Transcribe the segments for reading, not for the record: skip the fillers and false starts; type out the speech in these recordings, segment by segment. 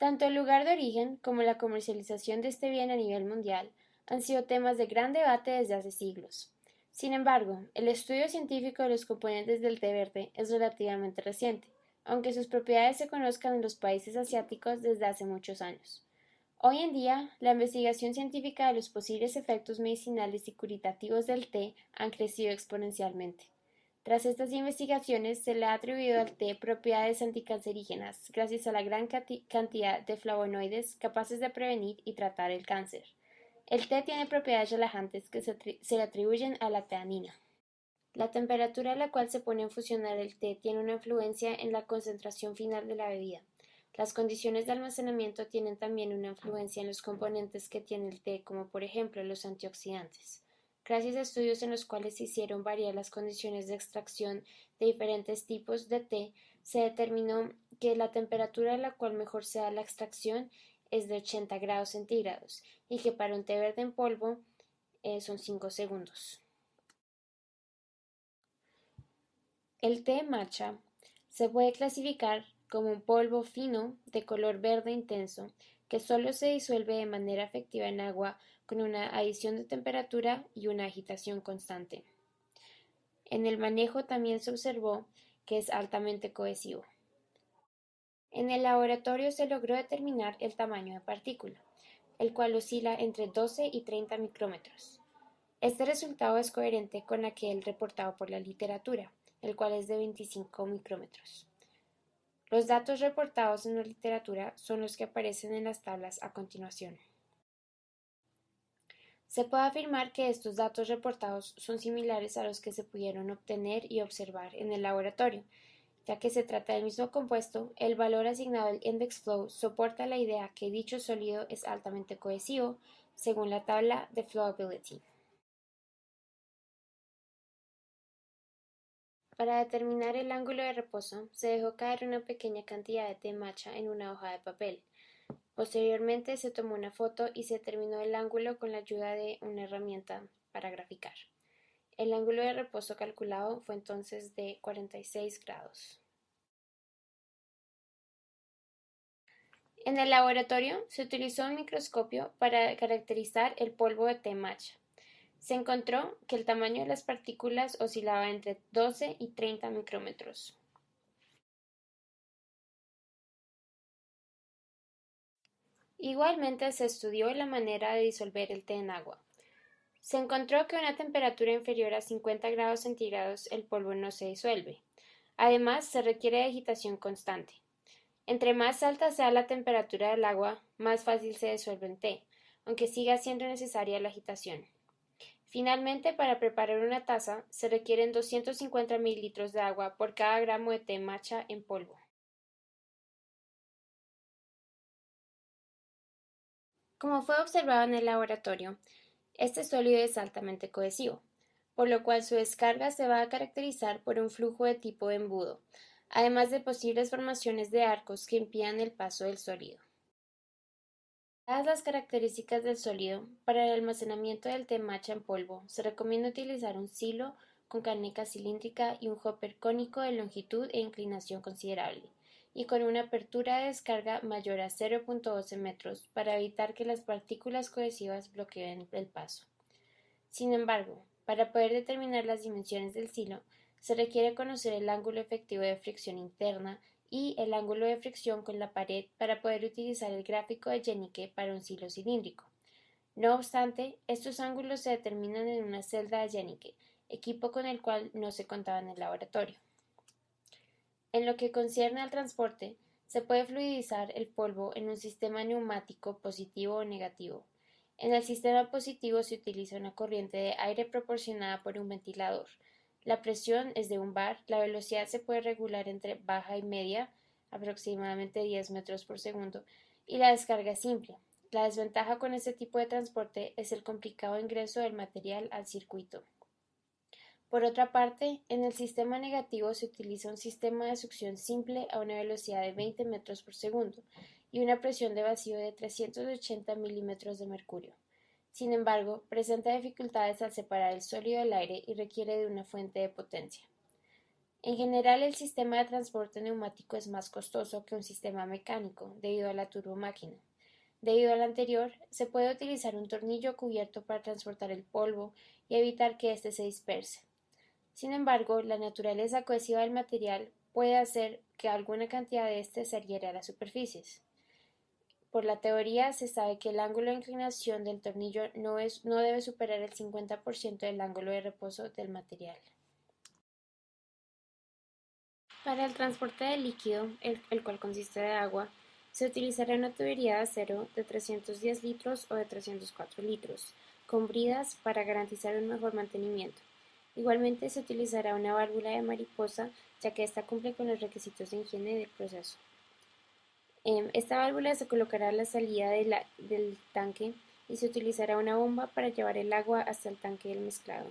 Tanto el lugar de origen como la comercialización de este bien a nivel mundial han sido temas de gran debate desde hace siglos. Sin embargo, el estudio científico de los componentes del té verde es relativamente reciente, aunque sus propiedades se conozcan en los países asiáticos desde hace muchos años. Hoy en día, la investigación científica de los posibles efectos medicinales y curitativos del té han crecido exponencialmente. Tras estas investigaciones, se le ha atribuido al té propiedades anticancerígenas gracias a la gran cantidad de flavonoides capaces de prevenir y tratar el cáncer. El té tiene propiedades relajantes que se le atribuyen a la teanina. La temperatura a la cual se pone a fusionar el té tiene una influencia en la concentración final de la bebida. Las condiciones de almacenamiento tienen también una influencia en los componentes que tiene el té, como por ejemplo los antioxidantes. Gracias a estudios en los cuales se hicieron variar las condiciones de extracción de diferentes tipos de té, se determinó que la temperatura a la cual mejor se da la extracción es de 80 grados centígrados y que para un té verde en polvo son 5 segundos. El té matcha se puede clasificar como un polvo fino de color verde intenso que solo se disuelve de manera efectiva en agua con una adición de temperatura y una agitación constante. En el manejo también se observó que es altamente cohesivo. En el laboratorio se logró determinar el tamaño de partícula, el cual oscila entre 12 y 30 micrómetros. Este resultado es coherente con aquel reportado por la literatura, el cual es de 25 micrómetros. Los datos reportados en la literatura son los que aparecen en las tablas a continuación. Se puede afirmar que estos datos reportados son similares a los que se pudieron obtener y observar en el laboratorio. Ya que se trata del mismo compuesto, el valor asignado al index flow soporta la idea que dicho sólido es altamente cohesivo, según la tabla de flowability. Para determinar el ángulo de reposo, se dejó caer una pequeña cantidad de té matcha en una hoja de papel. Posteriormente se tomó una foto y se determinó el ángulo con la ayuda de una herramienta para graficar. El ángulo de reposo calculado fue entonces de 46 grados. En el laboratorio se utilizó un microscopio para caracterizar el polvo de té matcha. Se encontró que el tamaño de las partículas oscilaba entre 12 y 30 micrómetros. Igualmente se estudió la manera de disolver el té en agua. Se encontró que a una temperatura inferior a 50 grados centígrados el polvo no se disuelve. Además, se requiere de agitación constante. Entre más alta sea la temperatura del agua, más fácil se disuelve el té, aunque siga siendo necesaria la agitación. Finalmente, para preparar una taza, se requieren 250 mililitros de agua por cada gramo de té matcha en polvo. Como fue observado en el laboratorio, este sólido es altamente cohesivo, por lo cual su descarga se va a caracterizar por un flujo de tipo embudo, además de posibles formaciones de arcos que impidan el paso del sólido. Dadas las características del sólido, para el almacenamiento del té matcha en polvo, se recomienda utilizar un silo con caneca cilíndrica y un hopper cónico de longitud e inclinación considerable, y con una apertura de descarga mayor a 0.12 metros para evitar que las partículas cohesivas bloqueen el paso. Sin embargo, para poder determinar las dimensiones del silo, se requiere conocer el ángulo efectivo de fricción interna y el ángulo de fricción con la pared para poder utilizar el gráfico de Jennike para un silo cilíndrico. No obstante, estos ángulos se determinan en una celda de Jennike, equipo con el cual no se contaba en el laboratorio. En lo que concierne al transporte, se puede fluidizar el polvo en un sistema neumático positivo o negativo. En el sistema positivo se utiliza una corriente de aire proporcionada por un ventilador. La presión es de un bar, la velocidad se puede regular entre baja y media, aproximadamente 10 metros por segundo, y la descarga es simple. La desventaja con este tipo de transporte es el complicado ingreso del material al circuito. Por otra parte, en el sistema negativo se utiliza un sistema de succión simple a una velocidad de 20 metros por segundo y una presión de vacío de 380 milímetros de mercurio. Sin embargo, presenta dificultades al separar el sólido del aire y requiere de una fuente de potencia. En general, el sistema de transporte neumático es más costoso que un sistema mecánico, debido a la turbomáquina. Debido al anterior, se puede utilizar un tornillo cubierto para transportar el polvo y evitar que éste se disperse. Sin embargo, la naturaleza cohesiva del material puede hacer que alguna cantidad de éste se adhiera a las superficies. Por la teoría, se sabe que el ángulo de inclinación del tornillo no debe superar el 50% del ángulo de reposo del material. Para el transporte de líquido, el cual consiste de agua, se utilizará una tubería de acero de 310 litros o de 304 litros, con bridas para garantizar un mejor mantenimiento. Igualmente se utilizará una válvula de mariposa, ya que ésta cumple con los requisitos de higiene del proceso. Esta válvula se colocará a la salida del tanque y se utilizará una bomba para llevar el agua hasta el tanque del mezclado.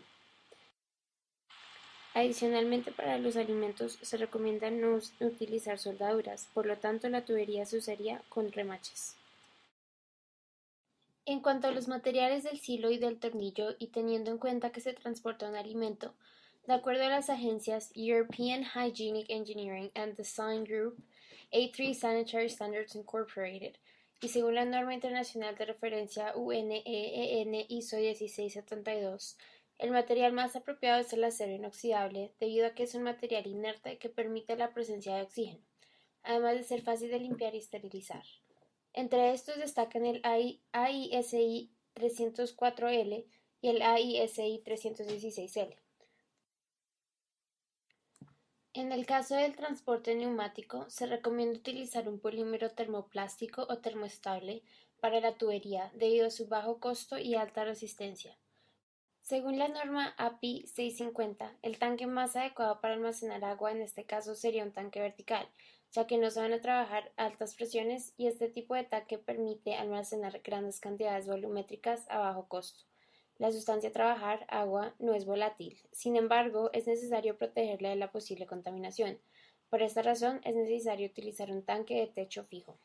Adicionalmente, para los alimentos se recomienda no utilizar soldaduras, por lo tanto la tubería se usaría con remaches. En cuanto a los materiales del silo y del tornillo, y teniendo en cuenta que se transporta un alimento, de acuerdo a las agencias European Hygienic Engineering and Design Group, A3 Sanitary Standards Incorporated, y según la norma internacional de referencia UNEEN ISO 1672, el material más apropiado es el acero inoxidable, debido a que es un material inerte que permite la presencia de oxígeno, además de ser fácil de limpiar y esterilizar. Entre estos destacan el AISI 304L y el AISI 316L. En el caso del transporte neumático, se recomienda utilizar un polímero termoplástico o termoestable para la tubería, debido a su bajo costo y alta resistencia. Según la norma API 650, el tanque más adecuado para almacenar agua en este caso sería un tanque vertical, ya que no se van a trabajar altas presiones y este tipo de tanque permite almacenar grandes cantidades volumétricas a bajo costo. La sustancia a trabajar, agua, no es volátil, sin embargo, es necesario protegerla de la posible contaminación. Por esta razón, es necesario utilizar un tanque de techo fijo.